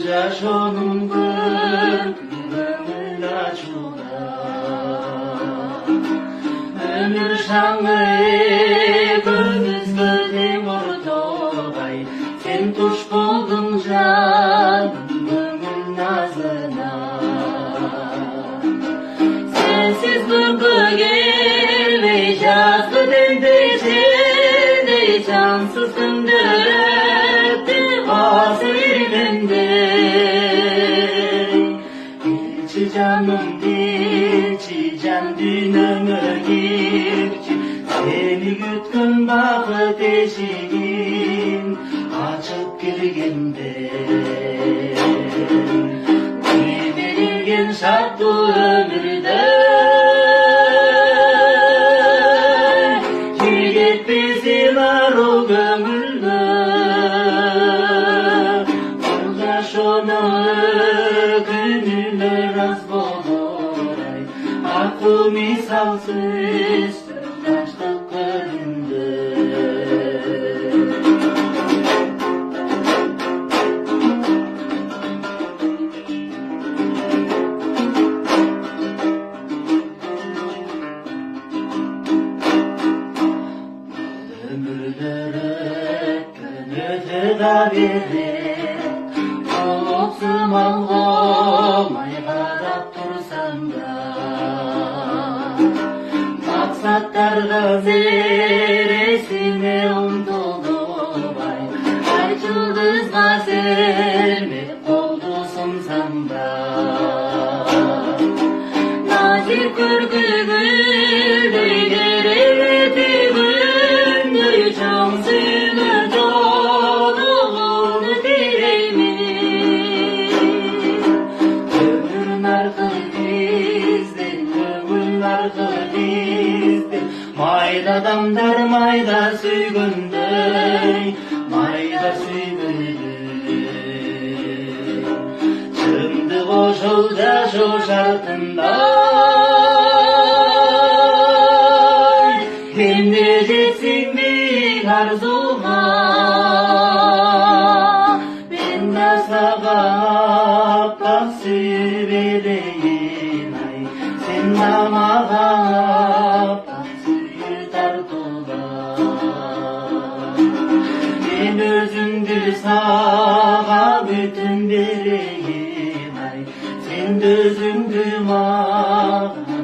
жашоонун көңүл ачууна өмүр шаңы көзгө тең ортобай сен туш болдуң жаным көңүл назына сенсиз күнгө келбей жазгы теңдей желдей жансыз күндөр өттү басы бергендей келчи жаным келчи жан дүйнөмө кирчи сени күткөн бакыт эшигин ачып киргендей берилген шаттуу өмүрдө жетпесин аруу көңүлгө бул жашоону күнүлөр аз болор ай акыл мисалсыз таштык көлүндө өмүрлөр өткөн өтө да берет болупсумал болмай кадап турсаң да максаттарга зересине умтулубай ай жылдызга сермеп колду сунсаң да назик көркү гүлдөй керемети күндөй чоң сүйгөн жолугуну тиреймин өмүр наркы бизден көңүл наркы бизден майда адамдар майда сүйгөндөй майда сүйгөндөй чындык ошол жашоо шартында эмне жетсин биик арзуга мен да сага аппак сүйүү берейин ай сен да мага аппак сүйүү тартуулар мен өзүмдү сага бүтүн берейин ай сен өзүңдү мага